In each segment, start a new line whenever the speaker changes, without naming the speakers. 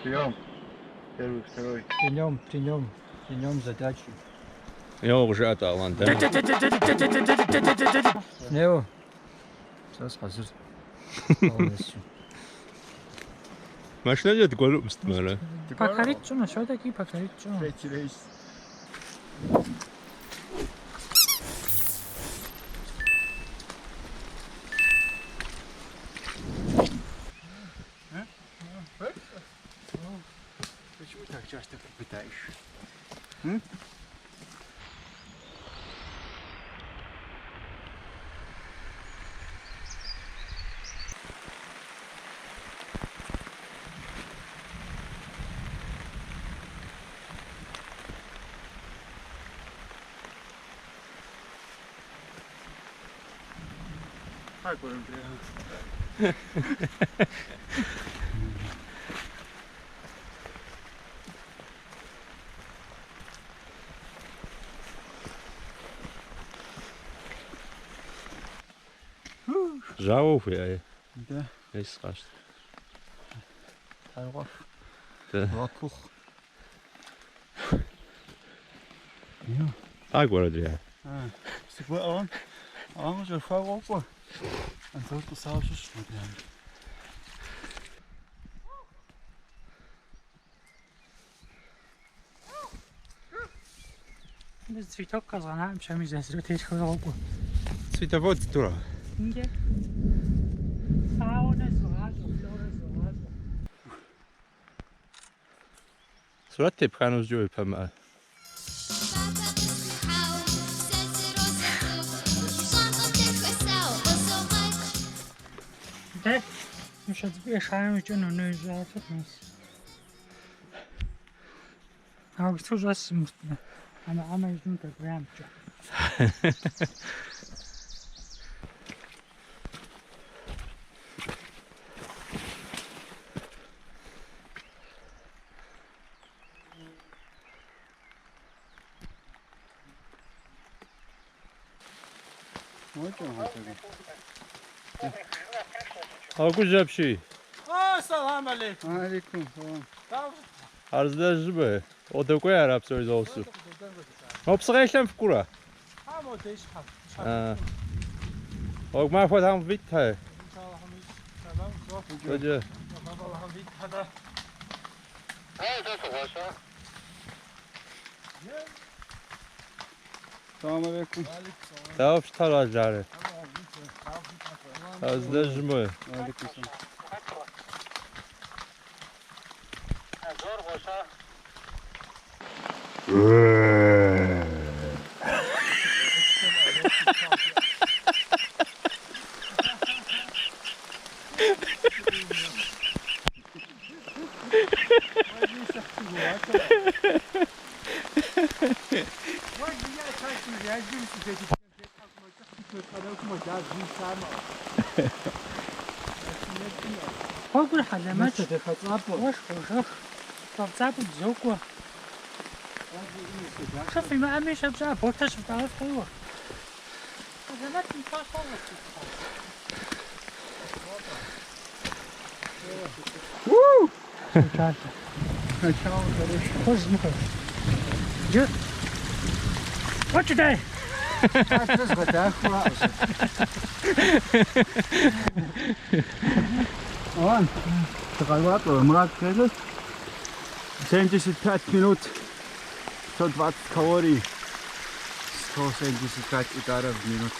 Прием. Первый, второй.
Прием задачу.
Я уже это ладно.
Нео. Сейчас hazır.
Машина нет голубь мстмала.
Покорить все-таки покорить.
Третий рейс. Почему так часто пытаешь? Так, Андрей.
Жауф я.
Да.
Я страшно.
Хорош.
Да.
Лапух.
Так говорят я.
Сигма он же фаропа. А тут саушу смотрим.
Biz цветок казана, чем здесь лететь хлопу.
Цветовод тура.
Где? Фауна сразу, флора сразу.
Сурат ты пханус джой пама.
Да? Ну что тебе шаем, что ну не за тут нас. А что же смутно? Ама изну так прям что.
Вот он вот.
А кузапши.
Салам алейкум.
Алейкум.
Арзда жбе. O такой араб söz olsun. Обсрехлем вкура.
Амо дэш хам.
А. Og maar voor dan wit hè. Dat je.
Salam aleykum.
Daha fıtar acare. Arzda jbе.
Aleykum selam.
Погур халямач. Вош хошах. Тавцап зоква. شوف ما أمشي بجاه بورتاش بتعرف حلوة. هذا ما تنفع خالص. ووو. خوش مخش. جو. What today?
Das ist gerade raus. On. 3 Watt oder Murat Grill. 75 minut. 120 kalorij. 175 udara v minut.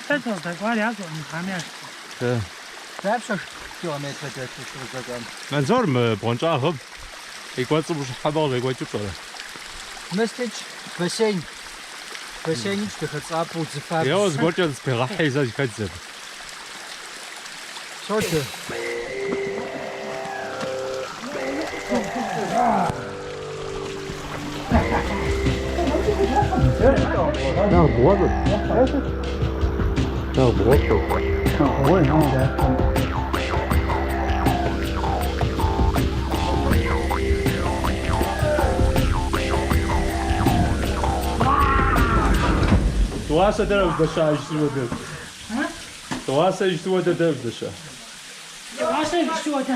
Это такое рядом, конечно.
Ja.
5 kilometer dat is er dan.
Men zor me broncha hob. Ik was op habar ik wat je toch.
Местеч бассейн. Бассейн что хотя бы цифра.
Ja, es wird ja das Pirache ist ich weiß.
Sollte.
Ja, Brot. Ja, Brot.
Ой, ну да.
Туаса дэрэ дэшаа ижтүвэдэ. Туаса ижтүвэдэ дэшаа.
Ваше что это?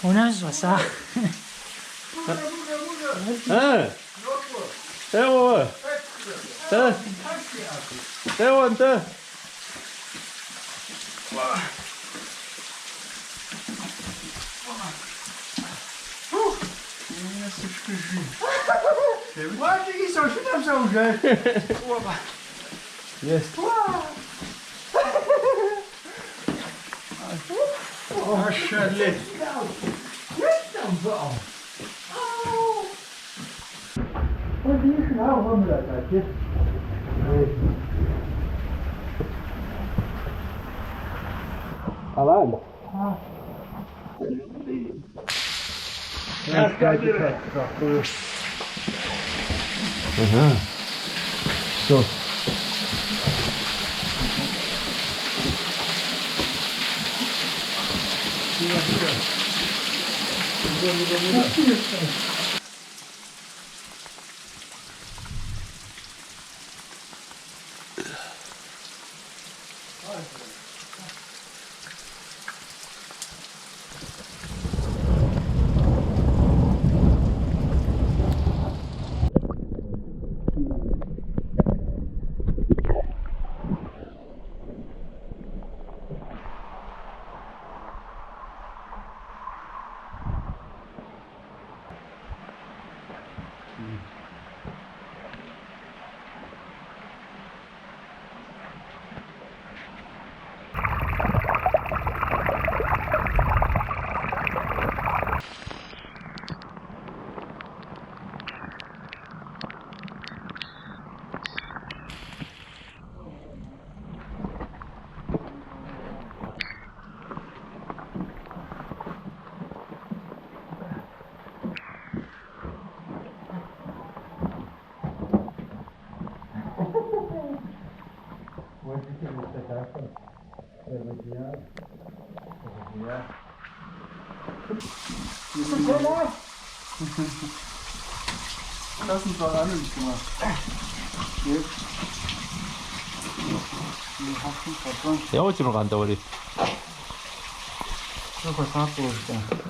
У нас васа.
Эво. Эво.
Ładnie są, się tam są, że... Jest. O, szedle. Jest tam, bo. Odjechał, mam latacie.
Alan. Aha. So.
Lass uns doch an uns gemacht.
야, 어디로 간다 우리?
저거 갖고 올까?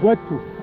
Boite tout.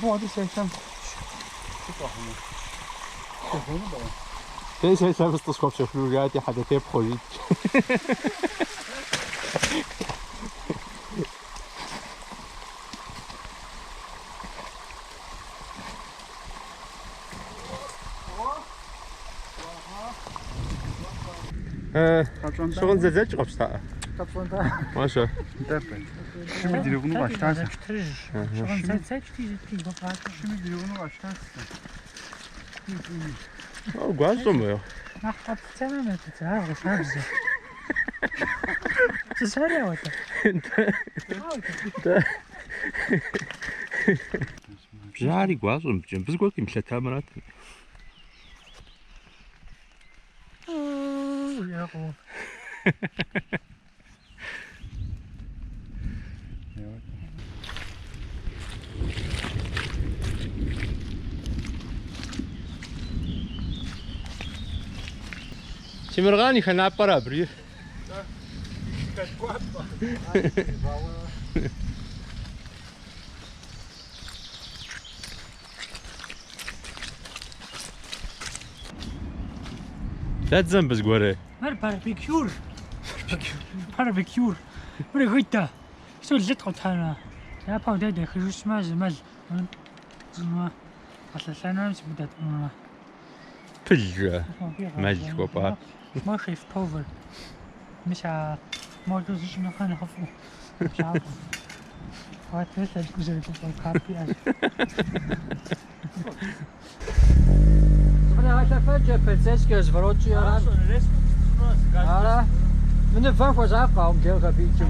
Hvor er det sækken?
Det är så att ska jag flyga till hade det projekt. شغل زلزال قبضتها ماشي
Şimdi dilini başlarsın. Şimdi dilini başlarsın.
어, 관심 뭐요? بجاري 관심 좀 무슨 거기 밀타면 같은. Тимирган их на пора бри. Лазам без горе.
Мар барбекюр. Барбекюр. Мэр гыта. Что лет хотана. Я пауде де хрушма змал. Зма. Асланам сбудат.
пылжа. Мальчик папа.
ما خيف بوفر مش ما دوزش نخان خفو مش عارف هات مثل جزء الكافي
Dobra, a fajnie pędzeskie zwroci, ale mnie wam zapał, gdzie robicie.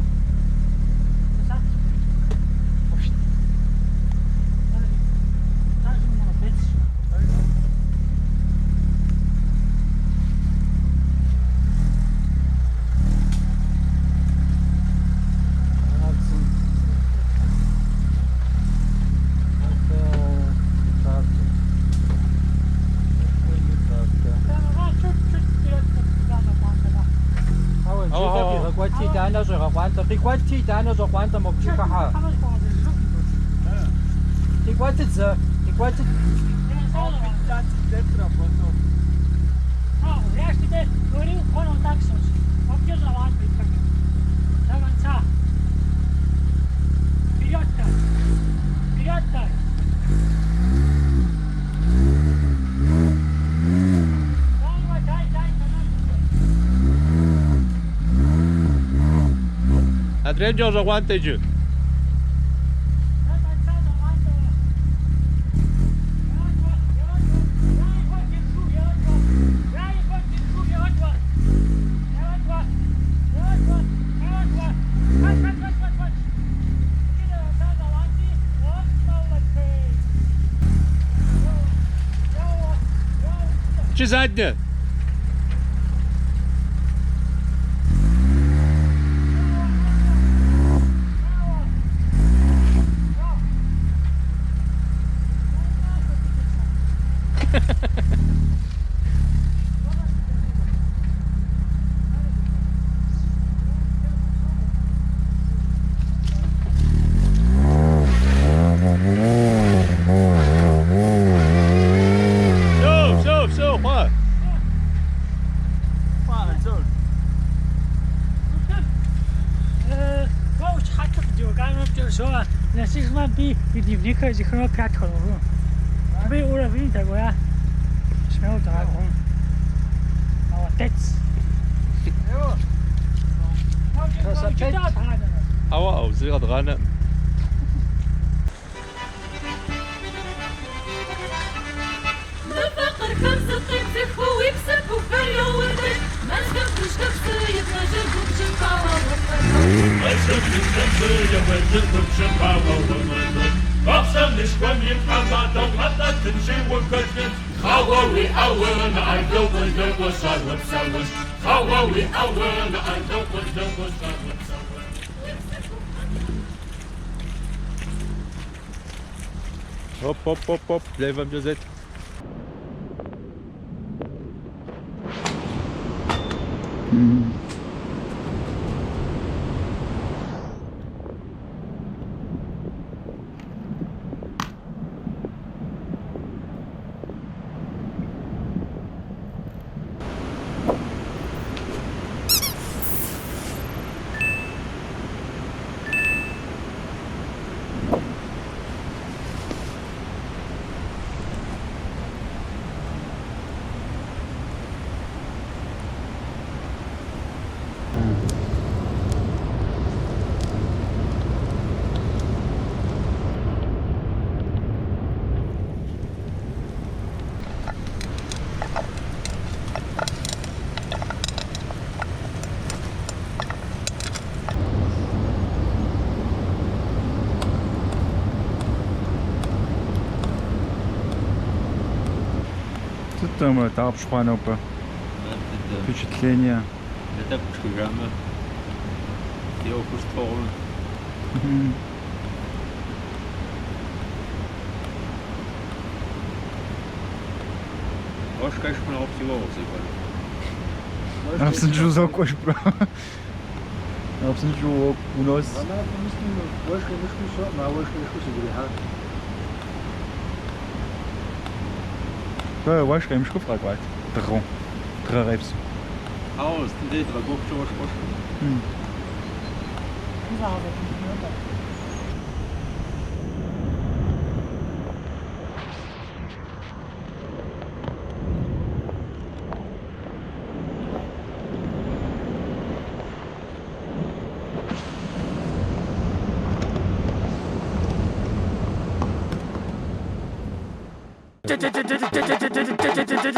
Ti quanti danno so quanto mo ci fa? Ti quanti z? Ti quanti?
Ja тебе говорил, он так сос. Вообще завалит так. Давай, вперед-то. Вперед-то.
Adrian già aguanta giù. Ci zadnie.
Дневника зихро пятого. Вы уровень такой, а? Смел драгон. Молодец.
Aua, sie hat dran.
نفقر خمسة طيب في خوي بسب وفريا وردش ما نشكفش كفسية نجرب بشفاوة وفريا ما نشكفش كفسية نجرب بشفاوة وفريا
Ofsen is kwam je aan maar dan laat dat een zeeuwen kutje. Gauw we ouwe, na een dobbel, sauwens. Gauw we ouwe, na een dobbel, sauwens.
Hop, hop, hop, hop. Blijf op je zitten. Тут там это обшпанопа. Впечатление.
Это программа. Я упустил. Аж, конечно, много всего засыпали.
Абсолютно закош, бро. Абсолютно у нас.
Она поместила вышка вышку, на вышку себе, ha.
Да, weißt du, ich habe gefragt, weit. Drei Reps.
Aus, die war gut schon was.
Did